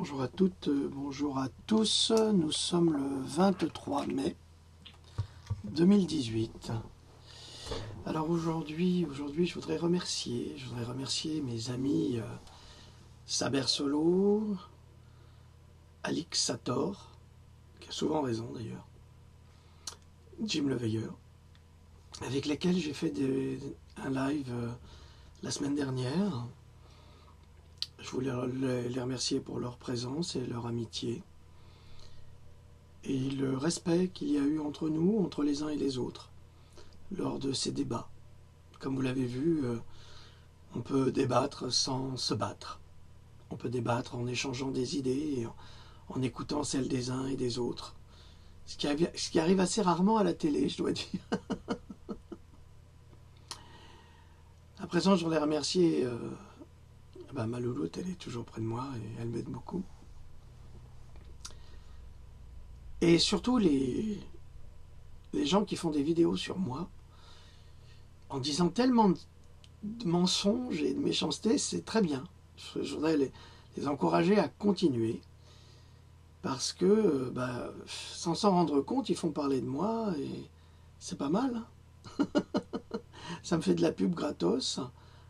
Bonjour à toutes, bonjour à tous. Nous sommes le 23 mai 2018. Alors aujourd'hui, je voudrais remercier mes amis Saber Solo, Alix Sator, qui a souvent raison d'ailleurs, Jim Le Veilleur, avec lesquels j'ai fait un live la semaine dernière. Je voulais les remercier pour leur présence et leur amitié et le respect qu'il y a eu entre nous, entre les uns et les autres, lors de ces débats. Comme vous l'avez vu, on peut débattre sans se battre. On peut débattre en échangeant des idées et en écoutant celles des uns et des autres. Ce qui arrive assez rarement à la télé, je dois dire. À présent, je voudrais remercier ma louloute, elle est toujours près de moi et elle m'aide beaucoup. Et surtout les gens qui font des vidéos sur moi en disant tellement de mensonges et de méchanceté, c'est très bien. Je voudrais les encourager à continuer parce que sans s'en rendre compte, ils font parler de moi et c'est pas mal. Ça me fait de la pub gratos.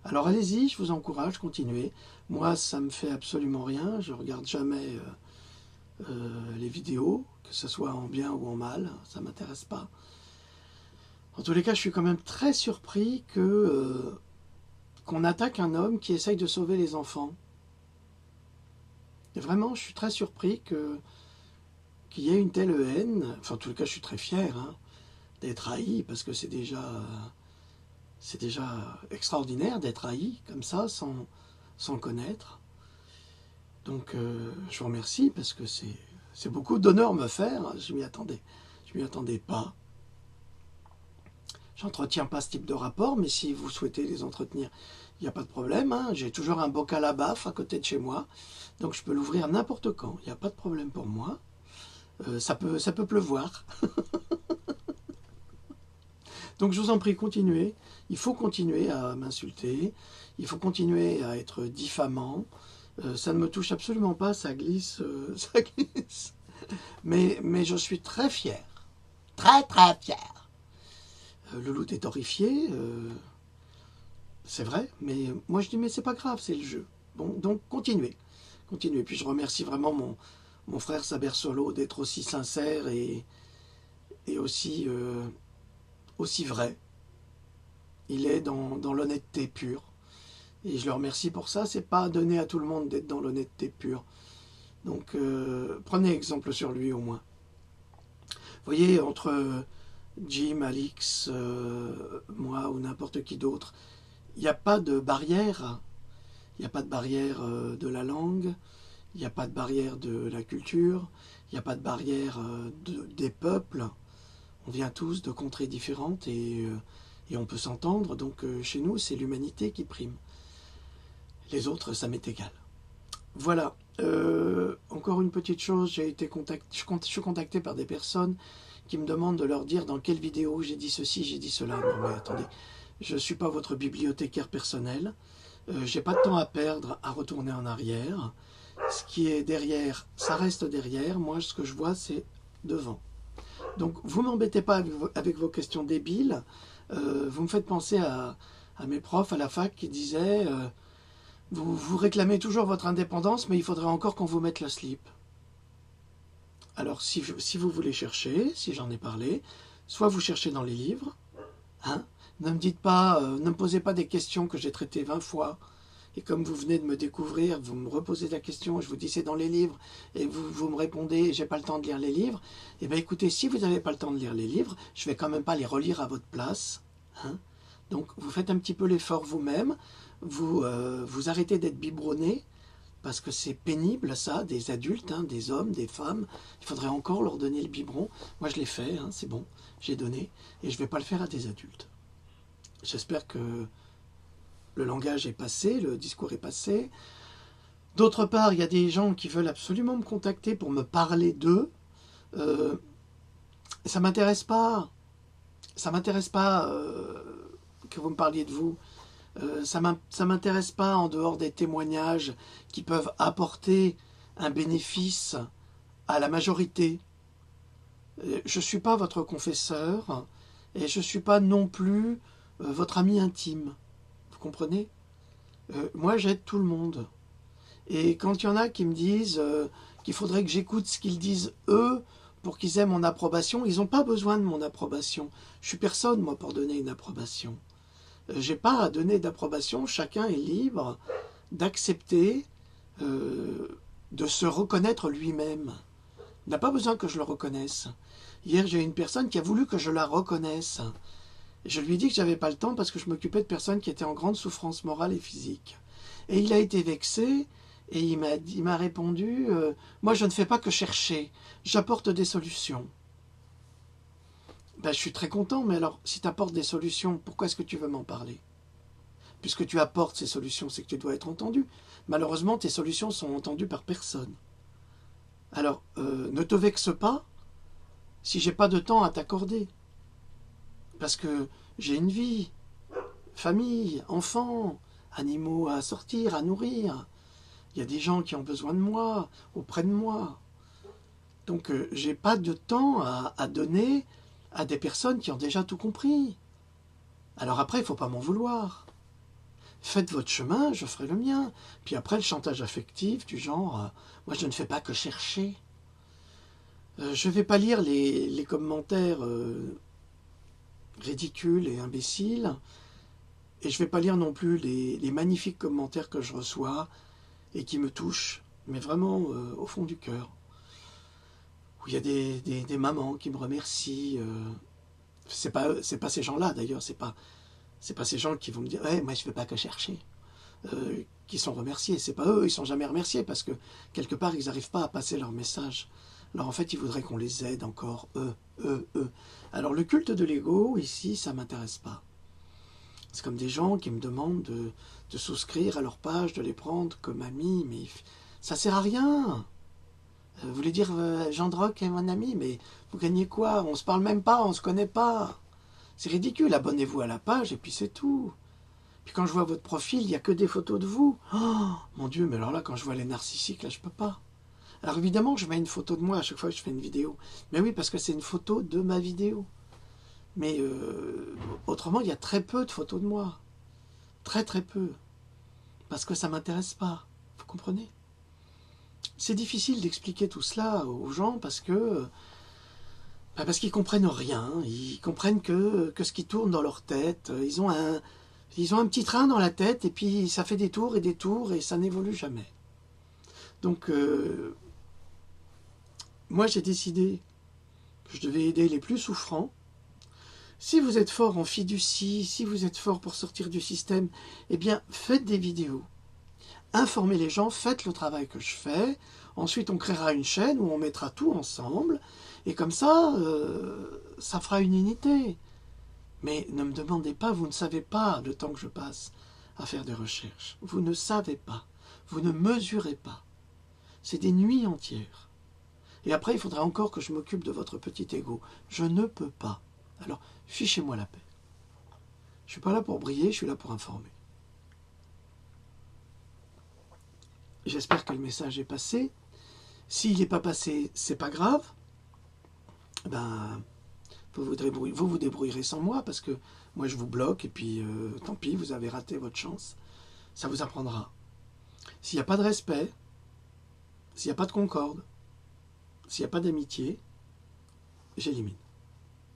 Alors allez-y, je vous encourage, continuez. Moi, ça me fait absolument rien. Je regarde jamais les vidéos, que ce soit en bien ou en mal. Ça m'intéresse pas. En tous les cas, je suis quand même très surpris qu'on attaque un homme qui essaye de sauver les enfants. Et vraiment, je suis très surpris qu'il y ait une telle haine. Enfin, en tous les cas, je suis très fier d'être haï parce que c'est déjà extraordinaire d'être haï comme ça, sans connaître. Donc je vous remercie parce que c'est beaucoup d'honneur me faire. Je m'y attendais pas. J'entretiens pas ce type de rapport, mais si vous souhaitez les entretenir, il n'y a pas de problème. J'ai toujours un bocal à baffe à côté de chez moi, donc je peux l'ouvrir n'importe quand. Il n'y a pas de problème pour moi. Ça peut pleuvoir. Donc je vous en prie, continuez. Il faut continuer à m'insulter. Il faut continuer à être diffamant. Ça ne me touche absolument pas, ça glisse, ça glisse. Mais je suis très fier. Très très fier. Le loup est horrifié. C'est vrai, mais moi je dis mais c'est pas grave, c'est le jeu. Bon, donc continuez. Continuez. Puis je remercie vraiment mon frère Saber Solo d'être aussi sincère et aussi vrai. Il est dans l'honnêteté pure. Et je le remercie pour ça. C'est pas donné à tout le monde d'être dans l'honnêteté pure. Donc prenez exemple sur lui au moins. Vous voyez, entre Jim, Alix, moi ou n'importe qui d'autre, il n'y a pas de barrière. Il n'y a pas de barrière de la langue. Il n'y a pas de barrière de la culture. Il n'y a pas de barrière des peuples. On vient tous de contrées différentes et on peut s'entendre. Donc chez nous, c'est l'humanité qui prime. Les autres, ça m'est égal. Voilà. Encore une petite chose, je suis contacté par des personnes qui me demandent de leur dire dans quelle vidéo j'ai dit ceci, j'ai dit cela. Non mais attendez, je ne suis pas votre bibliothécaire personnel. J'ai pas de temps à perdre à retourner en arrière. Ce qui est derrière, ça reste derrière. Moi, ce que je vois, c'est devant. Donc, vous ne m'embêtez pas avec vos questions débiles. Vous me faites penser à mes profs à la fac qui disaient vous réclamez toujours votre indépendance, mais il faudrait encore qu'on vous mette le slip. Alors, si vous voulez chercher, si j'en ai parlé, soit vous cherchez dans les livres, ne me dites pas, ne me posez pas des questions que j'ai traitées 20 fois, et comme vous venez de me découvrir, vous me reposez la question, je vous dis c'est dans les livres, et vous me répondez, j'ai pas le temps de lire les livres. Eh bien écoutez, si vous n'avez pas le temps de lire les livres, je vais quand même pas les relire à votre place. Donc vous faites un petit peu l'effort vous-même, vous arrêtez d'être biberonné, parce que c'est pénible ça, des adultes, des hommes, des femmes, il faudrait encore leur donner le biberon. Moi je l'ai fait, c'est bon, j'ai donné, et je ne vais pas le faire à des adultes. J'espère que le langage est passé, le discours est passé. D'autre part, il y a des gens qui veulent absolument me contacter pour me parler d'eux. Ça m'intéresse pas. Ça m'intéresse pas que vous me parliez de vous. Ça m'intéresse pas en dehors des témoignages qui peuvent apporter un bénéfice à la majorité. Je ne suis pas votre confesseur et je ne suis pas non plus votre ami intime. Vous comprenez? Moi, j'aide tout le monde. Et quand il y en a qui me disent qu'il faudrait que j'écoute ce qu'ils disent eux pour qu'ils aient mon approbation, ils n'ont pas besoin de mon approbation. Je suis personne, moi, pour donner une approbation. J'ai pas à donner d'approbation. Chacun est libre d'accepter, de se reconnaître lui-même. Il n'a pas besoin que je le reconnaisse. Hier, j'ai une personne qui a voulu que je la reconnaisse. Je lui ai dit que j'avais pas le temps parce que je m'occupais de personnes qui étaient en grande souffrance morale et physique. Et il a été vexé et il m'a répondu moi, je ne fais pas que chercher, j'apporte des solutions. Ben, je suis très content, mais alors, si tu apportes des solutions, pourquoi est-ce que tu veux m'en parler? Puisque tu apportes ces solutions, c'est que tu dois être entendu. Malheureusement, tes solutions sont entendues par personne. Alors, ne te vexe pas si j'ai pas de temps à t'accorder. Parce que j'ai une vie, famille, enfants, animaux à sortir, à nourrir. Il y a des gens qui ont besoin de moi, auprès de moi. Donc, j'ai pas de temps à donner à des personnes qui ont déjà tout compris. Alors après, il ne faut pas m'en vouloir. Faites votre chemin, je ferai le mien. Puis après, le chantage affectif du genre moi, je ne fais pas que chercher. Je ne vais pas lire les commentaires ridicules et imbéciles. Et je ne vais pas lire non plus les magnifiques commentaires que je reçois et qui me touchent, mais vraiment au fond du cœur. Où il y a des mamans qui me remercient. C'est pas ces gens-là d'ailleurs, c'est pas ces gens qui vont me dire moi je ne fais pas que chercher, qui sont remerciés. C'est pas eux, ils sont jamais remerciés parce que quelque part ils n'arrivent pas à passer leur message. Alors en fait ils voudraient qu'on les aide encore, eux. Alors le culte de l'ego ici, ça m'intéresse pas. C'est comme des gens qui me demandent de souscrire à leur page, de les prendre comme amis, mais ça sert à rien. Vous voulez dire Jean Droc est mon ami, mais vous gagnez quoi? On se parle même pas, on se connaît pas. C'est ridicule, abonnez-vous à la page et puis c'est tout. Puis quand je vois votre profil, il n'y a que des photos de vous. Oh, mon Dieu, mais alors là, quand je vois les narcissiques, là, je peux pas. Alors évidemment, je mets une photo de moi à chaque fois que je fais une vidéo. Mais oui, parce que c'est une photo de ma vidéo. Mais autrement, il y a très peu de photos de moi. Très très peu. Parce que ça ne m'intéresse pas. Vous comprenez? C'est difficile d'expliquer tout cela aux gens parce qu'ils comprennent rien. Ils comprennent que ce qui tourne dans leur tête. Ils ont un petit train dans la tête et puis ça fait des tours et ça n'évolue jamais. Donc, moi j'ai décidé que je devais aider les plus souffrants. Si vous êtes fort en fiducie, si vous êtes fort pour sortir du système, eh bien faites des vidéos. Informez les gens, faites le travail que je fais. Ensuite on créera une chaîne où on mettra tout ensemble. Et comme ça, ça fera une unité. Mais ne me demandez pas, vous ne savez pas le temps que je passe à faire des recherches. Vous ne savez pas. Vous ne mesurez pas. C'est des nuits entières. Et après, il faudra encore que je m'occupe de votre petit ego. Je ne peux pas. Alors, fichez-moi la paix. Je ne suis pas là pour briller, je suis là pour informer. J'espère que le message est passé. S'il n'est pas passé, c'est pas grave. Ben, vous vous débrouillerez sans moi parce que moi je vous bloque et puis tant pis, vous avez raté votre chance. Ça vous apprendra. S'il n'y a pas de respect, s'il n'y a pas de concorde, s'il n'y a pas d'amitié, j'élimine.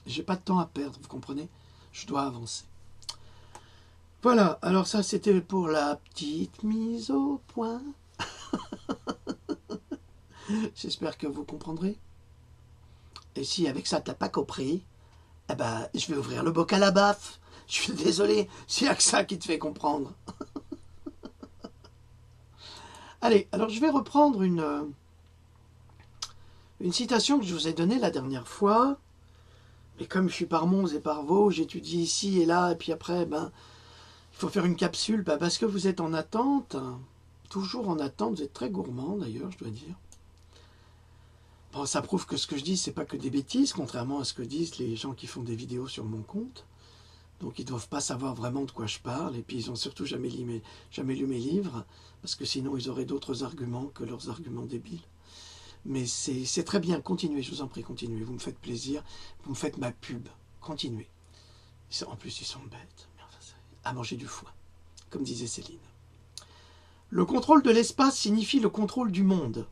J'ai pas de temps à perdre, vous comprenez? Je dois avancer. Voilà, alors ça c'était pour la petite mise au point. J'espère que vous comprendrez. Et si avec ça tu n'as pas compris, eh ben, je vais ouvrir le bocal à baffe. Je suis désolé, c'est avec ça qui te fait comprendre. Allez, alors je vais reprendre une citation que je vous ai donnée la dernière fois. Mais comme je suis par Mons et par Vaux, j'étudie ici et là, et puis après, il faut faire une capsule, parce que vous êtes en attente, toujours en attente, vous êtes très gourmand d'ailleurs, je dois dire. Bon, ça prouve que ce que je dis, c'est pas que des bêtises, contrairement à ce que disent les gens qui font des vidéos sur mon compte. Donc ils ne doivent pas savoir vraiment de quoi je parle, et puis ils n'ont surtout jamais lu mes livres, parce que sinon ils auraient d'autres arguments que leurs arguments débiles. Mais c'est très bien, continuez, je vous en prie, continuez, vous me faites plaisir, vous me faites ma pub, continuez. En plus ils sont bêtes, mais enfin, à manger du foin, comme disait Céline. Le contrôle de l'espace signifie le contrôle du monde.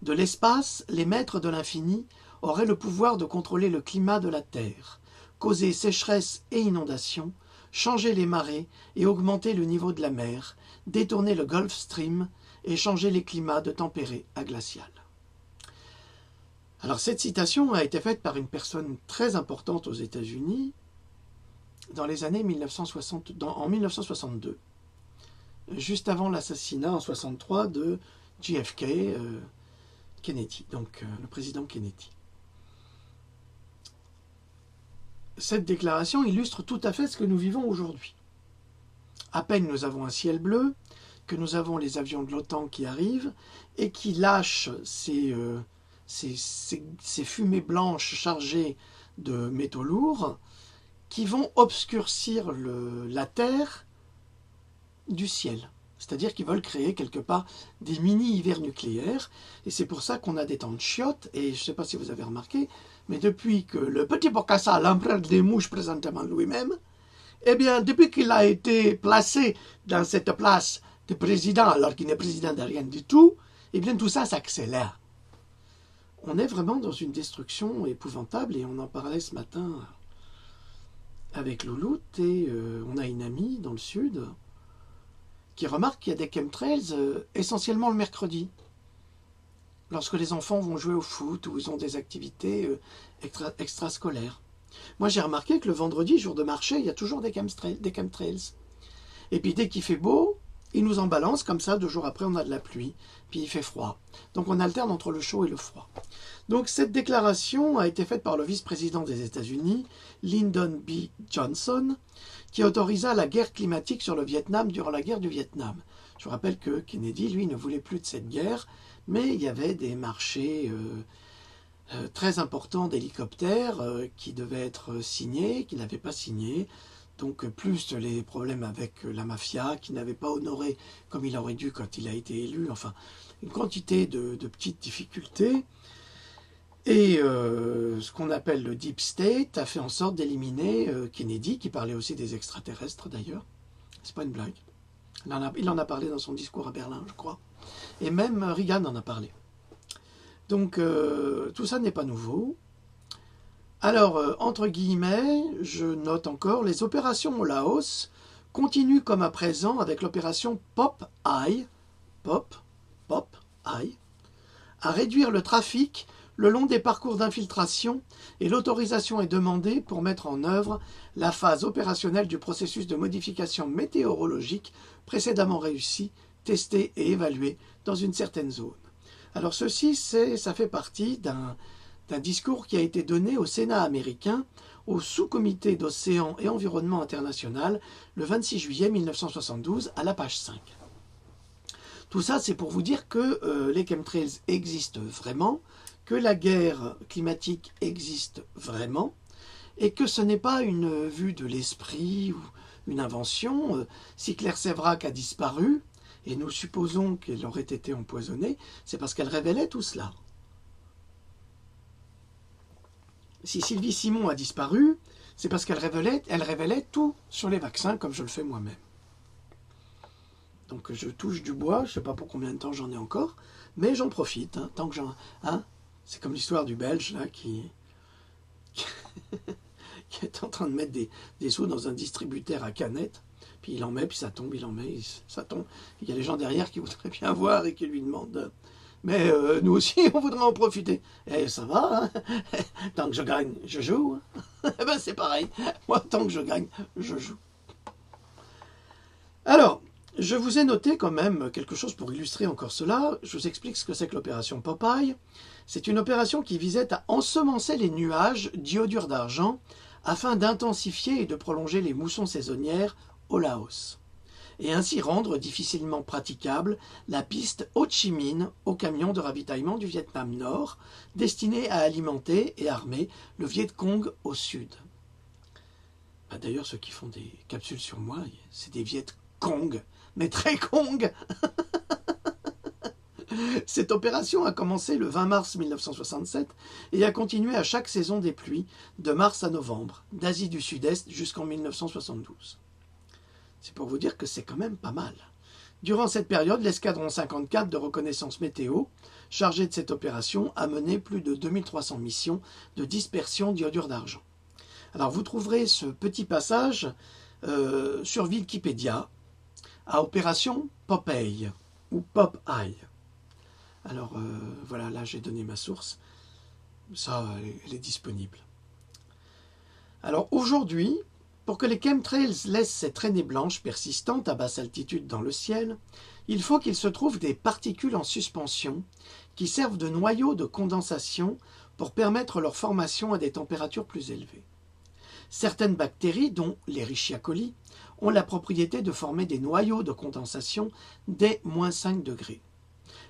De l'espace, les maîtres de l'infini auraient le pouvoir de contrôler le climat de la Terre, causer sécheresse et inondations, changer les marées et augmenter le niveau de la mer, détourner le Gulf Stream et changer les climats de tempéré à glacial. Alors cette citation a été faite par une personne très importante aux États-Unis dans les années en 1962, juste avant l'assassinat en 1963 de JFK Kennedy, donc le président Kennedy. Cette déclaration illustre tout à fait ce que nous vivons aujourd'hui. À peine nous avons un ciel bleu, que nous avons les avions de l'OTAN qui arrivent et qui lâchent ces fumées blanches chargées de métaux lourds qui vont obscurcir la Terre du ciel. C'est-à-dire qu'ils veulent créer quelque part des mini-hivers nucléaires. Et c'est pour ça qu'on a des temps de chiottes. Et je ne sais pas si vous avez remarqué, mais depuis que le petit Bokassa, l'empereur des mouches présentement lui-même, eh bien, depuis qu'il a été placé dans cette place de président, alors qu'il n'est président de rien du tout, eh bien, tout ça s'accélère. On est vraiment dans une destruction épouvantable. Et on en parlait ce matin avec Louloute. Et on a une amie dans le sud qui remarque qu'il y a des chemtrails essentiellement le mercredi, lorsque les enfants vont jouer au foot ou ils ont des activités extrascolaires. Moi j'ai remarqué que le vendredi, jour de marché, il y a toujours des chemtrails. Et puis dès qu'il fait beau, ils nous en balancent comme ça, 2 jours après on a de la pluie, puis il fait froid. Donc on alterne entre le chaud et le froid. Donc cette déclaration a été faite par le vice-président des États-Unis, Lyndon B. Johnson, qui autorisa la guerre climatique sur le Vietnam durant la guerre du Vietnam. Je vous rappelle que Kennedy, lui, ne voulait plus de cette guerre, mais il y avait des marchés très importants d'hélicoptères qui devaient être signés, qui n'avaient pas signé. Donc plus les problèmes avec la mafia, qui n'avait pas honoré comme il aurait dû quand il a été élu. Enfin, une quantité de petites difficultés. Et ce qu'on appelle le Deep State a fait en sorte d'éliminer Kennedy, qui parlait aussi des extraterrestres d'ailleurs. C'est pas une blague. Il en a parlé dans son discours à Berlin, je crois. Et même Reagan en a parlé. Donc tout ça n'est pas nouveau. Alors, entre guillemets, je note encore, les opérations au Laos continuent comme à présent avec l'opération Popeye, à réduire le trafic le long des parcours d'infiltration, et l'autorisation est demandée pour mettre en œuvre la phase opérationnelle du processus de modification météorologique précédemment réussi, testé et évalué dans une certaine zone. Alors ceci, ça fait partie d'un discours qui a été donné au Sénat américain, au sous-comité d'océan et environnement international, le 26 juillet 1972, à la page 5. Tout ça, c'est pour vous dire que les chemtrails existent vraiment, que la guerre climatique existe vraiment, et que ce n'est pas une vue de l'esprit ou une invention. Si Claire Séverac a disparu, et nous supposons qu'elle aurait été empoisonnée, c'est parce qu'elle révélait tout cela. Si Sylvie Simon a disparu, c'est parce qu'elle révélait tout sur les vaccins, comme je le fais moi-même. Donc je touche du bois, je ne sais pas pour combien de temps j'en ai encore, mais j'en profite, tant que j'en... c'est comme l'histoire du Belge, là, qui est en train de mettre des seaux dans un distributeur à canettes, puis il en met, puis ça tombe, il en met, ça tombe. Il y a les gens derrière qui voudraient bien voir et qui lui demandent... Mais nous aussi, on voudrait en profiter. Et ça va, hein. Tant que je gagne, je joue. Eh ben c'est pareil. Moi, tant que je gagne, je joue. Alors, je vous ai noté quand même quelque chose pour illustrer encore cela. Je vous explique ce que c'est que l'opération Popeye. C'est une opération qui visait à ensemencer les nuages d'iodure d'argent afin d'intensifier et de prolonger les moussons saisonnières au Laos, et ainsi rendre difficilement praticable la piste Ho Chi Minh aux camions de ravitaillement du Vietnam Nord, destinés à alimenter et armer le Viet Cong au sud. Ah, d'ailleurs, ceux qui font des capsules sur moi, c'est des Viet Cong, mais très Cong. Cette opération a commencé le 20 mars 1967 et a continué à chaque saison des pluies, de mars à novembre, d'Asie du Sud-Est jusqu'en 1972. C'est pour vous dire que c'est quand même pas mal. Durant cette période, l'escadron 54 de reconnaissance météo, chargé de cette opération, a mené plus de 2300 missions de dispersion d'iodure d'argent. Alors vous trouverez ce petit passage sur Wikipédia à opération Popeye ou Popeye. Alors voilà, là j'ai donné ma source, ça elle est disponible. Alors aujourd'hui, pour que les chemtrails laissent ces traînées blanches persistantes à basse altitude dans le ciel, il faut qu'il se trouve des particules en suspension qui servent de noyaux de condensation pour permettre leur formation à des températures plus élevées. Certaines bactéries, dont l'Escherichia coli, ont la propriété de former des noyaux de condensation dès -5 degrés.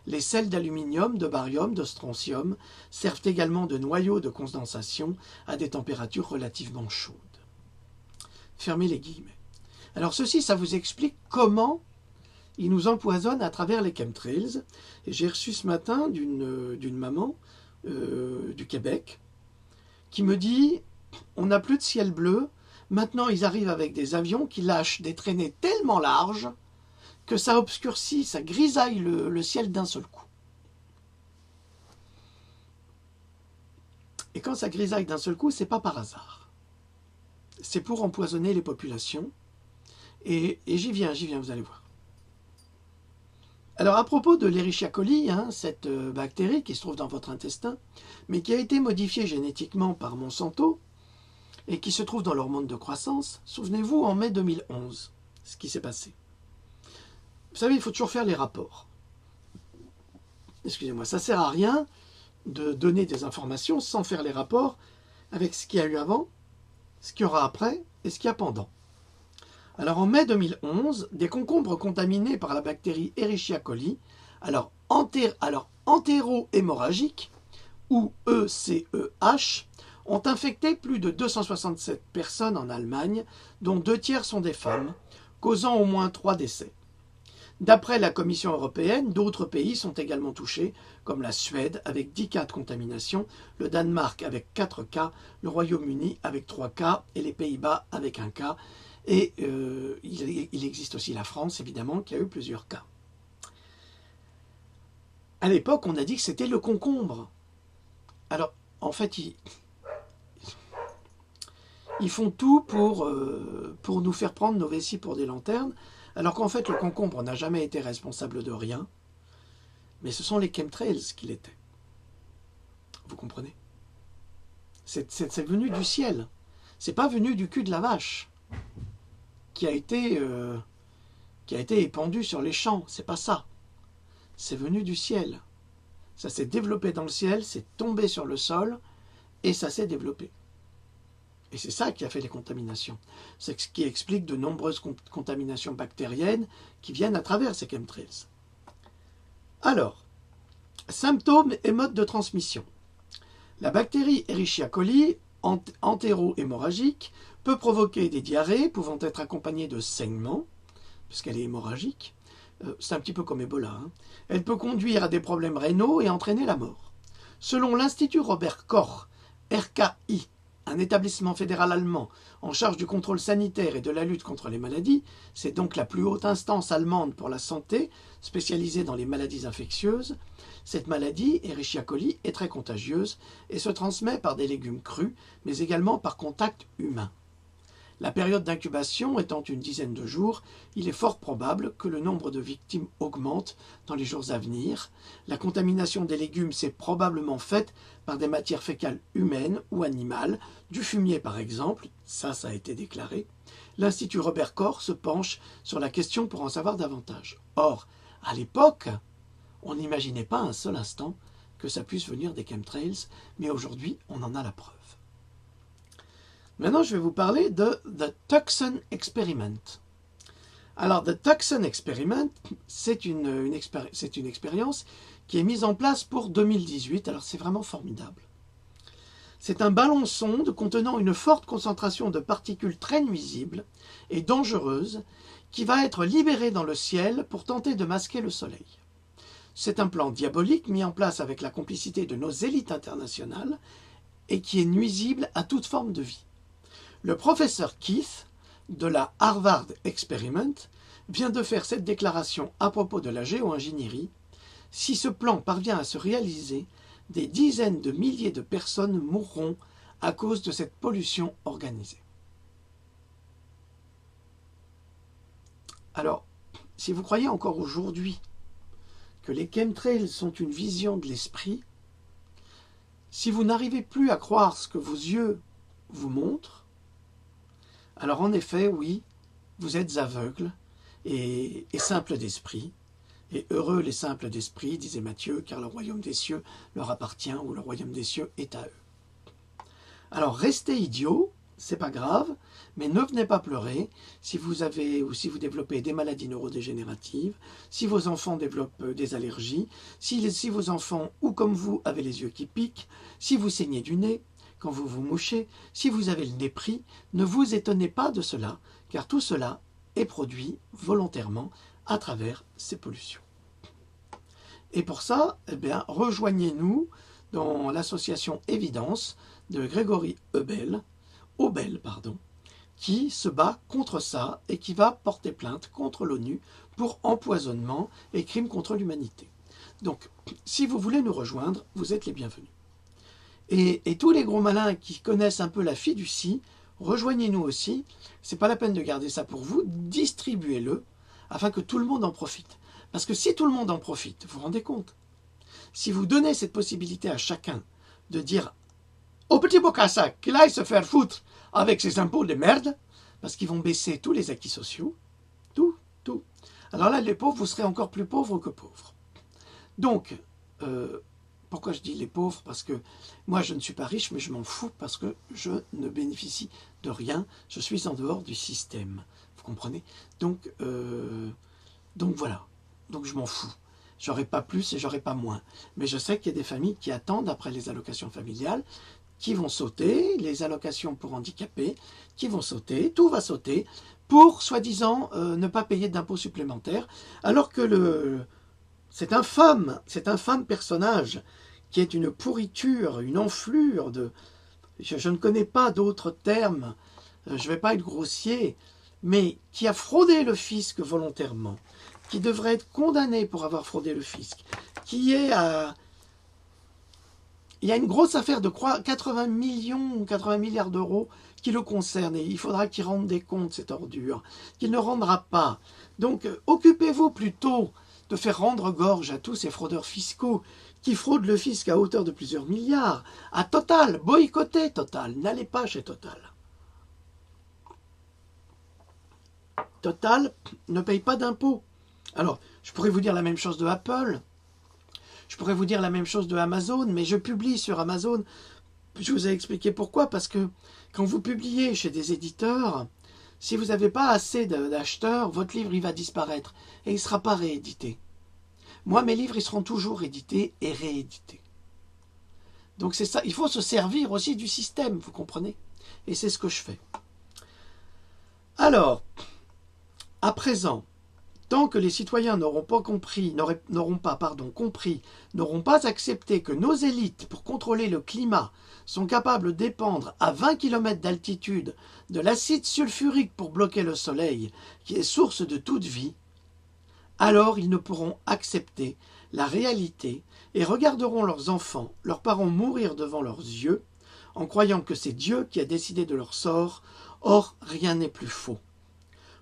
Les sels d'aluminium, de barium, de strontium servent également de noyaux de condensation à des températures relativement chaudes. Fermez les guillemets. Alors ceci, ça vous explique comment ils nous empoisonnent à travers les chemtrails. Et j'ai reçu ce matin d'une maman du Québec qui me dit « On n'a plus de ciel bleu, maintenant ils arrivent avec des avions qui lâchent des traînées tellement larges que ça obscurcit, ça grisaille le ciel d'un seul coup. » Et quand ça grisaille d'un seul coup, c'est pas par hasard. C'est pour empoisonner les populations. Et j'y viens, vous allez voir. Alors à propos de l'Escherichia coli, cette bactérie qui se trouve dans votre intestin, mais qui a été modifiée génétiquement par Monsanto, et qui se trouve dans l'hormone de croissance, souvenez-vous en mai 2011, ce qui s'est passé. Vous savez, il faut toujours faire les rapports. Excusez-moi, ça ne sert à rien de donner des informations sans faire les rapports avec ce qu'il y a eu avant, ce qu'il y aura après et ce qu'il y a pendant. Alors en mai 2011, des concombres contaminés par la bactérie Escherichia coli, alors entéro-hémorragique, ou ECEH, ont infecté plus de 267 personnes en Allemagne, dont 2 tiers sont des femmes, causant au moins 3 décès. D'après la Commission européenne, d'autres pays sont également touchés, comme la Suède avec 10 cas de contamination, le Danemark avec 4 cas, le Royaume-Uni avec 3 cas et les Pays-Bas avec 1 cas. Et il existe aussi la France, évidemment, qui a eu plusieurs cas. À l'époque, on a dit que c'était le concombre. Alors, en fait, ils font tout pour nous faire prendre nos vessies pour des lanternes, alors qu'en fait, le concombre n'a jamais été responsable de rien, mais ce sont les chemtrails qui l'étaient. Vous comprenez? C'est venu du ciel. C'est pas venu du cul de la vache qui a été épandu sur les champs. C'est pas ça. C'est venu du ciel. Ça s'est développé dans le ciel, c'est tombé sur le sol, et ça s'est développé. Et c'est ça qui a fait les contaminations. C'est ce qui explique de nombreuses contaminations bactériennes qui viennent à travers ces chemtrails. Alors, symptômes et modes de transmission. La bactérie Escherichia coli, entéro-hémorragique, peut provoquer des diarrhées pouvant être accompagnées de saignements, puisqu'elle est hémorragique. C'est un petit peu comme Ebola. Elle peut conduire à des problèmes rénaux et entraîner la mort. Selon l'Institut Robert Koch, RKI, un établissement fédéral allemand en charge du contrôle sanitaire et de la lutte contre les maladies, c'est donc la plus haute instance allemande pour la santé, spécialisée dans les maladies infectieuses. Cette maladie, Escherichia coli, est très contagieuse et se transmet par des légumes crus, mais également par contact humain. La période d'incubation étant une dizaine de jours, il est fort probable que le nombre de victimes augmente dans les jours à venir. La contamination des légumes s'est probablement faite par des matières fécales humaines ou animales, du fumier par exemple, ça a été déclaré. L'Institut Robert Koch se penche sur la question pour en savoir davantage. Or, à l'époque, on n'imaginait pas un seul instant que ça puisse venir des chemtrails, mais aujourd'hui, on en a la preuve. Maintenant, je vais vous parler de The Tucson Experiment. Alors, The Tucson Experiment, c'est une expérience qui est mise en place pour 2018. Alors, c'est vraiment formidable. C'est un ballon sonde contenant une forte concentration de particules très nuisibles et dangereuses qui va être libéré dans le ciel pour tenter de masquer le soleil. C'est un plan diabolique mis en place avec la complicité de nos élites internationales et qui est nuisible à toute forme de vie. Le professeur Keith, de la Harvard Experiment, vient de faire cette déclaration à propos de la géo-ingénierie. Si ce plan parvient à se réaliser, des dizaines de milliers de personnes mourront à cause de cette pollution organisée. Alors, si vous croyez encore aujourd'hui que les chemtrails sont une vision de l'esprit, si vous n'arrivez plus à croire ce que vos yeux vous montrent, alors en effet, oui, vous êtes aveugles et simples d'esprit. Et heureux les simples d'esprit, disait Matthieu, car le royaume des cieux leur appartient, ou le royaume des cieux est à eux. Alors restez idiots, c'est pas grave, mais ne venez pas pleurer si vous avez ou si vous développez des maladies neurodégénératives, si vos enfants développent des allergies, si vos enfants, ou comme vous, avez les yeux qui piquent, si vous saignez du nez, quand vous vous mouchez, si vous avez le nez pris, ne vous étonnez pas de cela, car tout cela est produit volontairement à travers ces pollutions. Et pour ça, eh bien, rejoignez-nous dans l'association Évidence de Grégory Obel, qui se bat contre ça et qui va porter plainte contre l'ONU pour empoisonnement et crimes contre l'humanité. Donc, si vous voulez nous rejoindre, vous êtes les bienvenus. Et tous les gros malins qui connaissent un peu la fiducie, rejoignez-nous aussi. C'est pas la peine de garder ça pour vous, distribuez-le afin que tout le monde en profite. Parce que si tout le monde en profite, vous vous rendez compte, si vous donnez cette possibilité à chacun de dire au petit Bokassa qu'il aille se faire foutre avec ses impôts de merde, parce qu'ils vont baisser tous les acquis sociaux, tout. Alors là, les pauvres, vous serez encore plus pauvres que pauvres. Donc, pourquoi je dis les pauvres? Parce que moi, je ne suis pas riche, mais je m'en fous parce que je ne bénéficie de rien. Je suis en dehors du système. Vous comprenez? Donc voilà. Donc je m'en fous. J'aurai pas plus et j'aurai pas moins. Mais je sais qu'il y a des familles qui attendent après les allocations familiales, qui vont sauter, les allocations pour handicapés, qui vont sauter, tout va sauter, pour, soi-disant, ne pas payer d'impôts supplémentaires, alors que cet infâme personnage, qui est une pourriture, une enflure de... Je ne connais pas d'autres termes, je ne vais pas être grossier, mais qui a fraudé le fisc volontairement, qui devrait être condamné pour avoir fraudé le fisc, qui est à... Il y a une grosse affaire de 80 millions ou 80 milliards d'euros qui le concerne et il faudra qu'il rende des comptes, cette ordure, qu'il ne rendra pas. Donc, occupez-vous plutôt de faire rendre gorge à tous ces fraudeurs fiscaux qui fraudent le fisc à hauteur de plusieurs milliards. À Total, boycottez Total, n'allez pas chez Total. Total ne paye pas d'impôts. Alors, je pourrais vous dire la même chose de Apple, je pourrais vous dire la même chose de Amazon, mais je publie sur Amazon. Je vous ai expliqué pourquoi, parce que quand vous publiez chez des éditeurs, si vous n'avez pas assez d'acheteurs, votre livre il va disparaître et il ne sera pas réédité. Moi, mes livres, ils seront toujours édités et réédités. Donc c'est ça, il faut se servir aussi du système, vous comprenez? Et c'est ce que je fais. Alors, à présent, tant que les citoyens n'auront pas accepté que nos élites, pour contrôler le climat, sont capables d'épandre à 20 km d'altitude de l'acide sulfurique pour bloquer le soleil, qui est source de toute vie, alors ils ne pourront accepter la réalité et regarderont leurs enfants, leurs parents mourir devant leurs yeux, en croyant que c'est Dieu qui a décidé de leur sort. Or, rien n'est plus faux.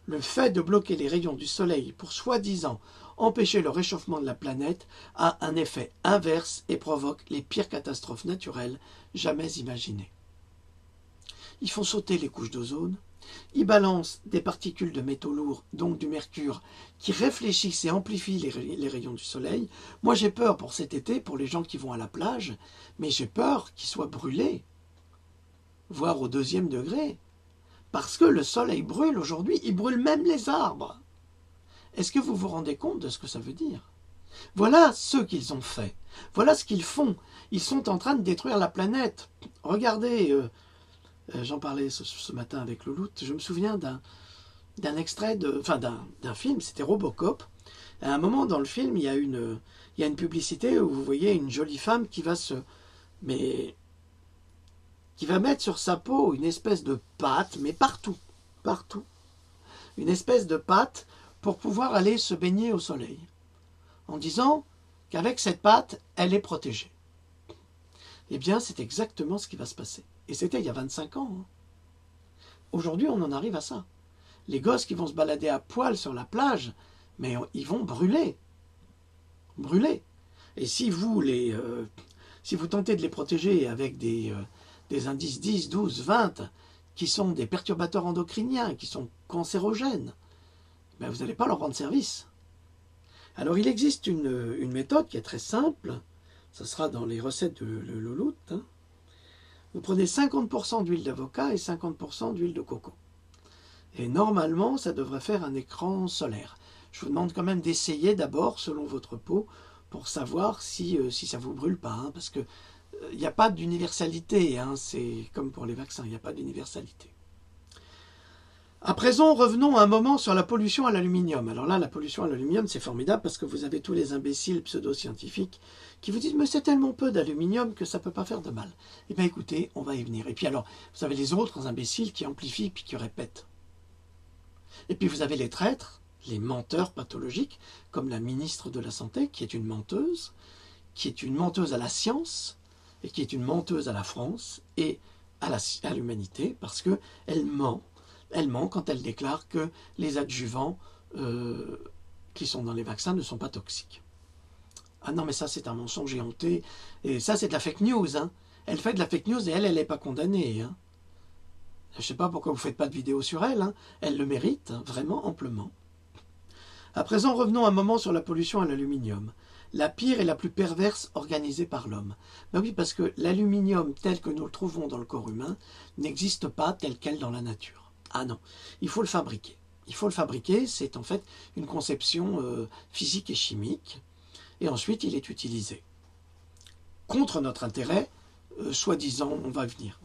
Le fait de bloquer les rayons du soleil pour soi-disant empêcher le réchauffement de la planète a un effet inverse et provoque les pires catastrophes naturelles jamais imaginées. Ils font sauter les couches d'ozone, ils balancent des particules de métaux lourds, donc du mercure, qui réfléchissent et amplifient les rayons du soleil. Moi j'ai peur pour cet été, pour les gens qui vont à la plage, mais j'ai peur qu'ils soient brûlés, voire au 2e degré. Parce que le soleil brûle aujourd'hui, il brûle même les arbres. Est-ce que vous vous rendez compte de ce que ça veut dire? Voilà ce qu'ils ont fait. Voilà ce qu'ils font. Ils sont en train de détruire la planète. Regardez, j'en parlais ce matin avec Louloute, je me souviens d'un extrait, d'un film, c'était Robocop. À un moment dans le film, il y a une publicité où vous voyez une jolie femme qui va qui va mettre sur sa peau une espèce de pâte, mais partout, partout, une espèce de pâte pour pouvoir aller se baigner au soleil, en disant qu'avec cette pâte, elle est protégée. Eh bien, c'est exactement ce qui va se passer. Et c'était il y a 25 ans. Hein. Aujourd'hui, on en arrive à ça. Les gosses qui vont se balader à poil sur la plage, mais ils vont brûler. Brûler. Et si vous tentez de les protéger avec des indices 10, 12, 20, qui sont des perturbateurs endocriniens, qui sont cancérogènes, ben vous n'allez pas leur rendre service. Alors il existe une méthode qui est très simple, ça sera dans les recettes de Louloute. Hein. Vous prenez 50% d'huile d'avocat et 50% d'huile de coco. Et normalement, ça devrait faire un écran solaire. Je vous demande quand même d'essayer d'abord, selon votre peau, pour savoir si ça ne vous brûle pas. Hein, parce que il n'y a pas d'universalité. Hein, c'est comme pour les vaccins, il n'y a pas d'universalité. À présent, revenons un moment sur la pollution à l'aluminium. Alors là, la pollution à l'aluminium, c'est formidable parce que vous avez tous les imbéciles pseudo-scientifiques qui vous disent « mais c'est tellement peu d'aluminium que ça ne peut pas faire de mal ». Eh bien écoutez, on va y venir. Et puis alors, vous avez les autres imbéciles qui amplifient puis qui répètent. Et puis vous avez les traîtres, les menteurs pathologiques, comme la ministre de la Santé, qui est une menteuse à la science, et qui est une menteuse à la France et à l'humanité, parce qu'elle ment. Elle ment quand elle déclare que les adjuvants qui sont dans les vaccins ne sont pas toxiques. Ah non, mais ça, c'est un mensonge éhonté. Et ça, c'est de la fake news. Hein. Elle fait de la fake news et elle n'est pas condamnée. Hein. Je ne sais pas pourquoi vous ne faites pas de vidéo sur elle. Hein. Elle le mérite, hein, vraiment amplement. À présent, revenons un moment sur la pollution à l'aluminium. La pire et la plus perverse organisée par l'homme. Ben oui, parce que l'aluminium tel que nous le trouvons dans le corps humain n'existe pas tel quel dans la nature. Ah non, il faut le fabriquer. Il faut le fabriquer, c'est en fait une conception physique et chimique. Et ensuite, il est utilisé. Contre notre intérêt, soi-disant, on va y venir.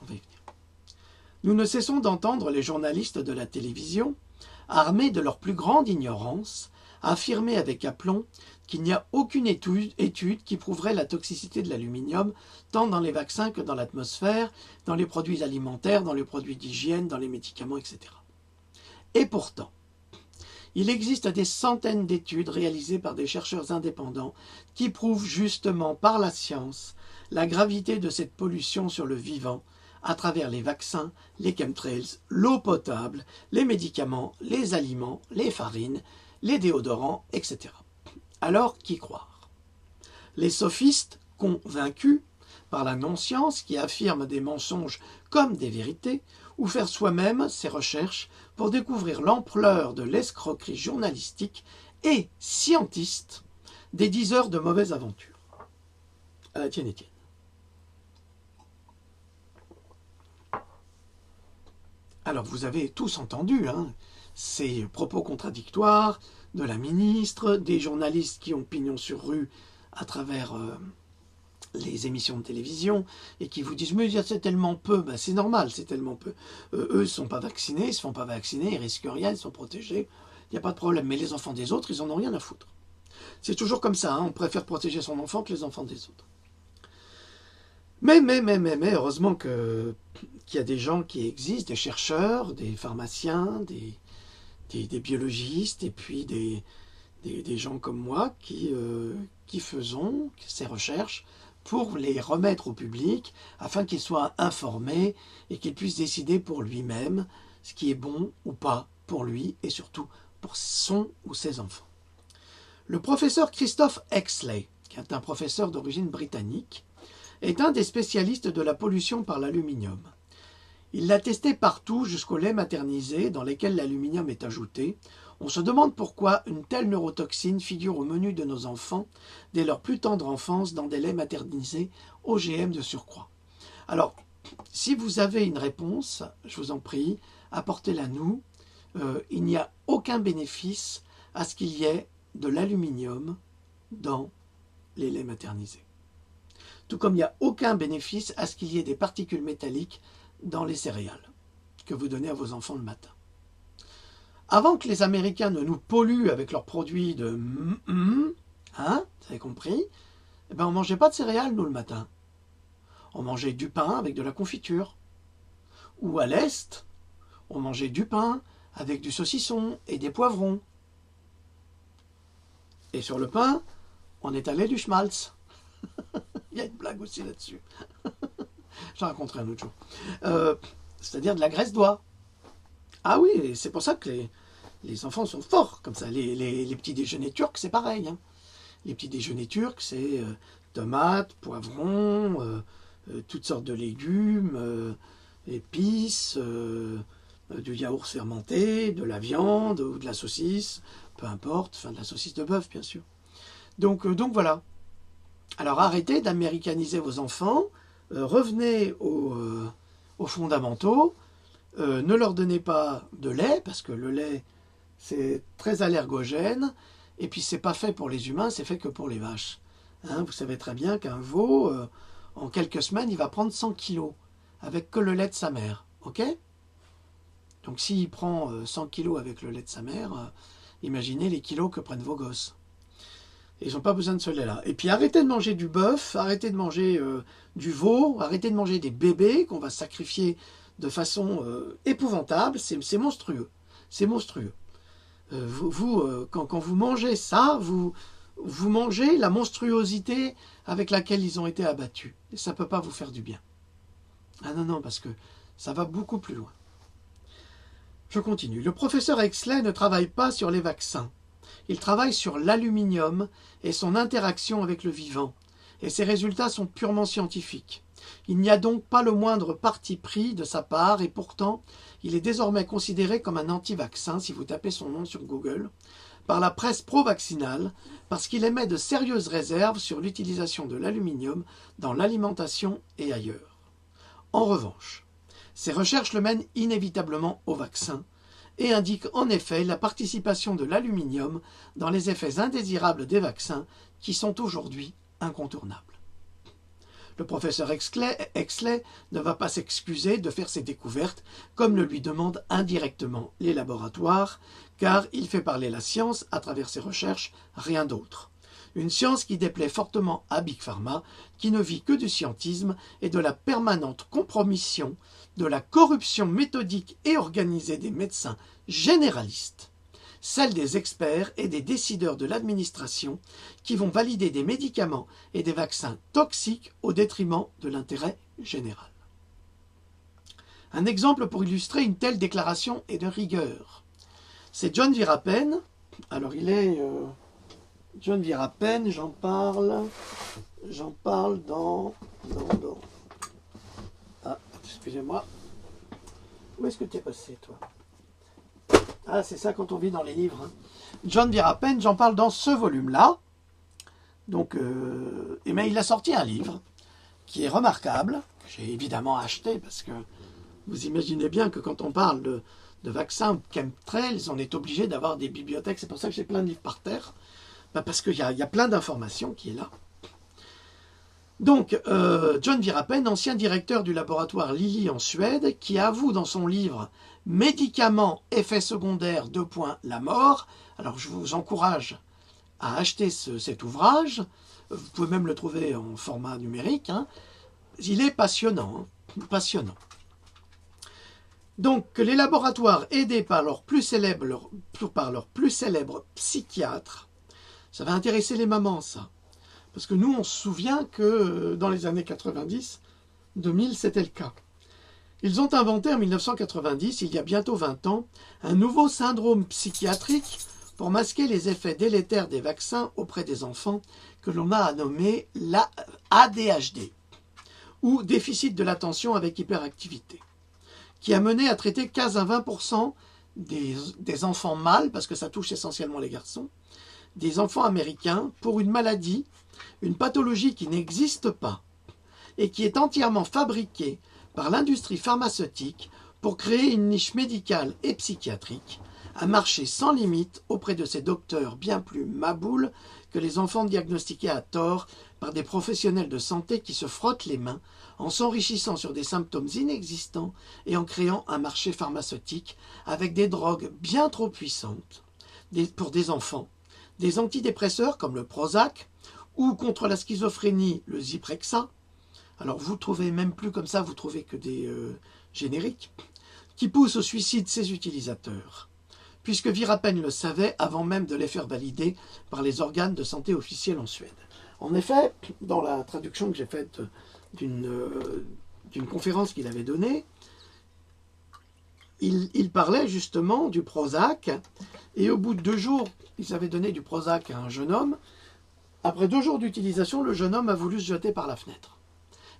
Nous ne cessons d'entendre les journalistes de la télévision, armés de leur plus grande ignorance, affirmer avec aplomb qu'il n'y a aucune étude qui prouverait la toxicité de l'aluminium, tant dans les vaccins que dans l'atmosphère, dans les produits alimentaires, dans les produits d'hygiène, dans les médicaments, etc. Et pourtant, il existe des centaines d'études réalisées par des chercheurs indépendants qui prouvent justement par la science la gravité de cette pollution sur le vivant à travers les vaccins, les chemtrails, l'eau potable, les médicaments, les aliments, les farines, les déodorants, etc. Alors, qui croire? Les sophistes convaincus par la non-science qui affirment des mensonges comme des vérités, ou faire soi-même ses recherches pour découvrir l'ampleur de l'escroquerie journalistique et scientiste des 10 heures de mauvaise aventure. Tiens, Étienne. Alors, vous avez tous entendu ces propos contradictoires de la ministre, des journalistes qui ont pignon sur rue à travers les émissions de télévision et qui vous disent « mais c'est tellement peu », ben, c'est normal, c'est tellement peu. Eux, ils ne sont pas vaccinés, ils ne se font pas vacciner, ils ne risquent rien, ils sont protégés, il n'y a pas de problème. Mais les enfants des autres, ils n'en ont rien à foutre. C'est toujours comme ça, on préfère protéger son enfant que les enfants des autres. Mais, heureusement qu'il y a des gens qui existent, des chercheurs, des pharmaciens, des biologistes, et puis des gens comme moi qui faisons ces recherches pour les remettre au public, afin qu'il soit informé et qu'il puisse décider pour lui-même ce qui est bon ou pas pour lui, et surtout pour son ou ses enfants. Le professeur Christophe Exley, qui est un professeur d'origine britannique, est un des spécialistes de la pollution par l'aluminium. Il l'a testé partout jusqu'au lait maternisé dans lesquels l'aluminium est ajouté. On se demande pourquoi une telle neurotoxine figure au menu de nos enfants dès leur plus tendre enfance dans des laits maternisés OGM de surcroît. Alors, si vous avez une réponse, je vous en prie, apportez-la nous. Il n'y a aucun bénéfice à ce qu'il y ait de l'aluminium dans les laits maternisés. tout comme il n'y a aucun bénéfice à ce qu'il y ait des particules métalliques dans les céréales que vous donnez à vos enfants le matin. Avant que les Américains ne nous polluent avec leurs produits de hein, vous avez compris, eh ben on ne mangeait pas de céréales, nous, le matin. On mangeait du pain avec de la confiture. Ou à l'Est, on mangeait du pain avec du saucisson et des poivrons. Et sur le pain, on étalait du schmaltz. Il y a une blague aussi là-dessus. J'en raconterai un autre jour. C'est-à-dire de la graisse d'oie. Ah oui, c'est pour ça que les enfants sont forts comme ça. Les petits déjeuners turcs, c'est pareil. Hein. Les petits déjeuners turcs, c'est tomates, poivrons, toutes sortes de légumes, épices, du yaourt fermenté, de la viande ou de la saucisse, peu importe, enfin de la saucisse de bœuf bien sûr. Donc voilà. Alors arrêtez d'américaniser vos enfants, revenez aux fondamentaux, ne leur donnez pas de lait, parce que le lait c'est très allergogène, et puis c'est pas fait pour les humains, c'est fait que pour les vaches. Hein, vous savez très bien qu'un veau, en quelques semaines, il va prendre 100 kilos, avec que le lait de sa mère, ok? Donc s'il prend 100 kilos avec le lait de sa mère, imaginez les kilos que prennent vos gosses. Ils n'ont pas besoin de ce lait-là. Et puis arrêtez de manger du bœuf, arrêtez de manger du veau, arrêtez de manger des bébés qu'on va sacrifier de façon épouvantable. C'est monstrueux. C'est monstrueux. Quand vous mangez ça, vous mangez la monstruosité avec laquelle ils ont été abattus. Et ça ne peut pas vous faire du bien. Ah non, parce que ça va beaucoup plus loin. Je continue. Le professeur Exley ne travaille pas sur les vaccins. Il travaille sur l'aluminium et son interaction avec le vivant. Et ses résultats sont purement scientifiques. Il n'y a donc pas le moindre parti pris de sa part et pourtant, il est désormais considéré comme un anti-vaccin, si vous tapez son nom sur Google, par la presse pro-vaccinale, parce qu'il émet de sérieuses réserves sur l'utilisation de l'aluminium dans l'alimentation et ailleurs. En revanche, ces recherches le mènent inévitablement au vaccin et indiquent en effet la participation de l'aluminium dans les effets indésirables des vaccins qui sont aujourd'hui incontournables. Le professeur Exley ne va pas s'excuser de faire ses découvertes comme le lui demandent indirectement les laboratoires, car il fait parler la science à travers ses recherches, rien d'autre. Une science qui déplaît fortement à Big Pharma, qui ne vit que du scientisme et de la permanente compromission, de la corruption méthodique et organisée des médecins généralistes, celle des experts et des décideurs de l'administration qui vont valider des médicaments et des vaccins toxiques au détriment de l'intérêt général. Un exemple pour illustrer une telle déclaration est de rigueur. C'est John Virapen. Alors il est... John Virapen, j'en parle dans... Ah, excusez-moi. Où est-ce que tu es passé, toi? Ah, c'est ça quand on vit dans les livres. Hein. John Virapen, j'en parle dans ce volume-là. Donc, mais il a sorti un livre qui est remarquable, que j'ai évidemment acheté, parce que vous imaginez bien que quand on parle de vaccins ou de chemtrails, on est obligé d'avoir des bibliothèques. C'est pour ça que j'ai plein de livres par terre. Parce qu'il y a plein d'informations qui est là. Donc, John Virapen, ancien directeur du laboratoire Lilly en Suède, qui avoue dans son livre « Médicaments, effets secondaires, la mort », alors je vous encourage à acheter cet ouvrage, vous pouvez même le trouver en format numérique, hein. Il est passionnant, hein, passionnant. Donc, que les laboratoires aidés par leurs plus célèbres psychiatres, ça va intéresser les mamans, ça. Parce que nous, on se souvient que dans les années 90, 2000, c'était le cas. Ils ont inventé en 1990, il y a bientôt 20 ans, un nouveau syndrome psychiatrique pour masquer les effets délétères des vaccins auprès des enfants que l'on a nommé l'ADHD, ou déficit de l'attention avec hyperactivité, qui a mené à traiter 15 à 20% des enfants mâles, parce que ça touche essentiellement les garçons, des enfants américains pour une maladie, une pathologie qui n'existe pas et qui est entièrement fabriquée par l'industrie pharmaceutique pour créer une niche médicale et psychiatrique à marcher sans limite auprès de ces docteurs bien plus maboules que les enfants diagnostiqués à tort par des professionnels de santé qui se frottent les mains en s'enrichissant sur des symptômes inexistants et en créant un marché pharmaceutique avec des drogues bien trop puissantes pour des enfants, des antidépresseurs comme le Prozac ou contre la schizophrénie le Zyprexa. Alors vous trouvez même plus comme ça, vous trouvez que des génériques qui poussent au suicide ses utilisateurs, puisque Virapene le savait avant même de les faire valider par les organes de santé officiels en Suède. En effet, dans la traduction que j'ai faite d'une conférence qu'il avait donnée, il parlait justement du Prozac, et au bout de 2 jours, ils avaient donné du Prozac à un jeune homme. Après 2 jours d'utilisation, le jeune homme a voulu se jeter par la fenêtre.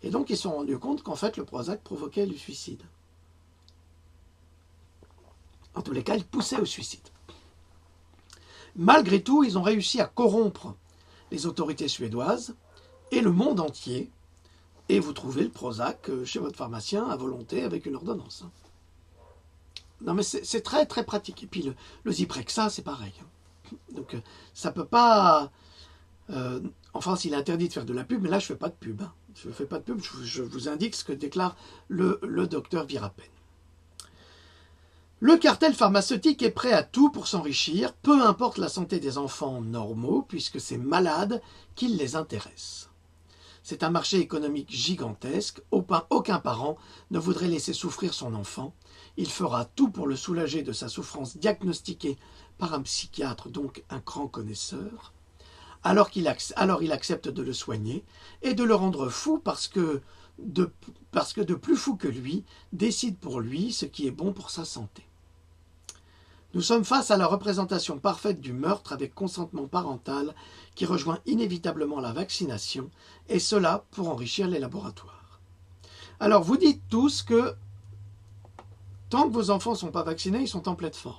Et donc ils se sont rendus compte qu'en fait le Prozac provoquait le suicide. En tous les cas, il poussait au suicide. Malgré tout, ils ont réussi à corrompre les autorités suédoises et le monde entier. Et vous trouvez le Prozac chez votre pharmacien à volonté avec une ordonnance. Non mais c'est très très pratique. Et puis le Zyprexa, c'est pareil. Donc ça peut pas... en France, il est interdit de faire de la pub, mais là je ne fais pas de pub. Je ne fais pas de pub, je vous indique ce que déclare le docteur Virapene. Le cartel pharmaceutique est prêt à tout pour s'enrichir, peu importe la santé des enfants normaux, puisque c'est malades qui les intéressent. C'est un marché économique gigantesque, aucun parent ne voudrait laisser souffrir son enfant. Il fera tout pour le soulager de sa souffrance diagnostiquée par un psychiatre, donc un grand connaisseur. Alors il accepte de le soigner et de le rendre fou parce que de plus fou que lui décide pour lui ce qui est bon pour sa santé. Nous sommes face à la représentation parfaite du meurtre avec consentement parental qui rejoint inévitablement la vaccination, et cela pour enrichir les laboratoires. Alors vous dites tous que tant que vos enfants ne sont pas vaccinés, ils sont en pleine forme.